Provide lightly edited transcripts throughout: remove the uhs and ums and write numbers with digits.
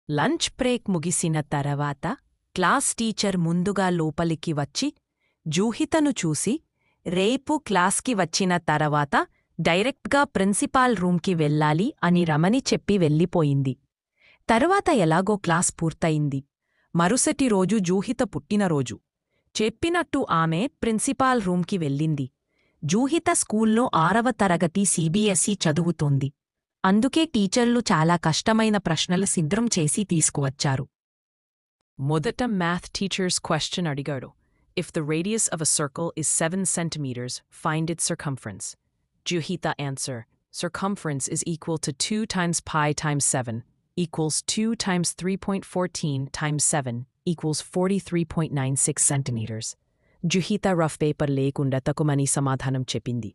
Lunch break ముగిసిన తర్వాత class teacher ముందుగా లోపలికి వచ్చి జూహితను చూసి రేపు క్లాస్కి వచ్చిన తర్వాత డైరెక్ట్గా ప్రిన్సిపాల్ రూంకి వెళ్ళాలి అని రమని చెప్పి వెళ్ళిపోయింది. తరువాత ఎలాగో క్లాస్ పూర్తయింది. మరుసటి రోజు జూహిత పుట్టినరోజు. చెప్పినట్టు ఆమె ప్రిన్సిపాల్ రూంకి వెళ్ళింది. జూహిత స్కూల్లో 6వ తరగతి సిబిఎస్ఈ చదువుతోంది. అందుకే టీచర్లు చాలా కష్టమైన ప్రశ్నలు సిద్ధం చేసి తీసుకువచ్చారు. మొదట మ్యాథ్ టీచర్స్ క్వశ్చన్ అడిగాడు. If the radius of a circle is 7 centimeters, find its circumference. Juhita answer, circumference is equal to 2 times pi times 7 equals 2 times 3.14 times 7 equals 43.96 centimeters. Juhita rough paper లేకుండా తకుమని సమాధానం చెప్పింది.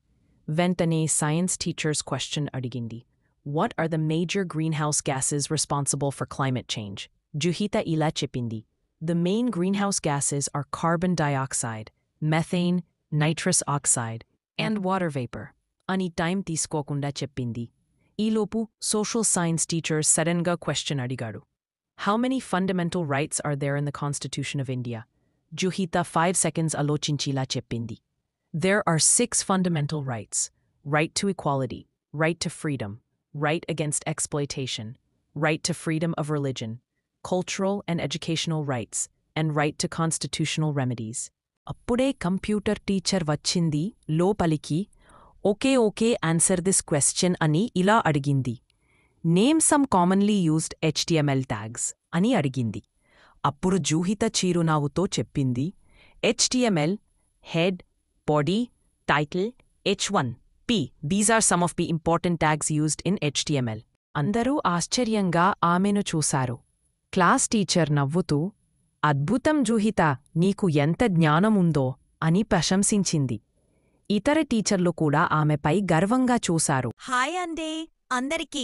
వెంటనే science teachers question అడిగింది. What are the major greenhouse gases responsible for climate change? Juhita ఇలా చెప్పింది. The main greenhouse gases are carbon dioxide, methane, nitrous oxide, and water vapor. అని time తీసుకోకుండా చెప్పింది. ఈలోపు సోషల్ సైన్స్ టీచర్ సడన్గా question అడిగాడు. How many fundamental rights are there in the Constitution of India? Juhita 5 seconds ఆలోచించిలా చెప్పింది. There are 6 fundamental rights. Right to equality, right to freedom, right against exploitation, right to freedom of religion, cultural and educational rights, and right to constitutional remedies. అప్పుడే computer teacher వచ్చింది లోపలికి. Okay answer this question అని ఇలా అడిగింది. Name some commonly used HTML tags అని అడిగింది. అప్పుడు జూహిత చిరునవ్వుతో చెప్పింది. HTML, head, body, title, H1P. These are some of the important tags used in HTML. అందరూ ఆశ్చర్యంగా ఆమెను చూశారు. క్లాస్ టీచర్ నవ్వుతూ, అద్భుతం జూహిత, నీకు ఎంత జ్ఞానముందో అని ప్రశంసించింది. ఇతర టీచర్లు కూడా ఆమెపై గర్వంగా చూశారు. హాయ్ అండి అందరికీ.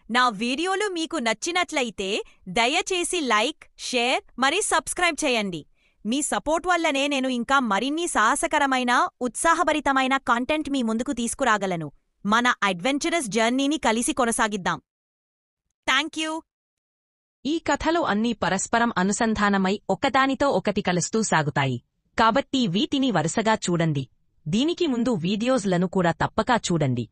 నా వీడియోలు మీకు నచ్చినట్లయితే దయచేసి లైక్, షేర్ మరి సబ్స్క్రైబ్ చేయండి. మీ సపోర్ట్ వల్లనే నేను ఇంకా మరిన్ని సాహసకరమైన, ఉత్సాహభరితమైన కంటెంట్ మీ ముందుకు తీసుకురాగలను. మన అడ్వెంచరస్ జర్నీని కలిసి కొనసాగిద్దాం. Thank you. ఈ కథలు అన్నీ పరస్పరం అనుసంధానమై ఒకదానితో ఒకటి కలుస్తూ సాగుతాయి. కాబట్టి వీటిని వరుసగా చూడండి. దీనికి ముందు వీడియోస్లను కూడా తప్పక చూడండి.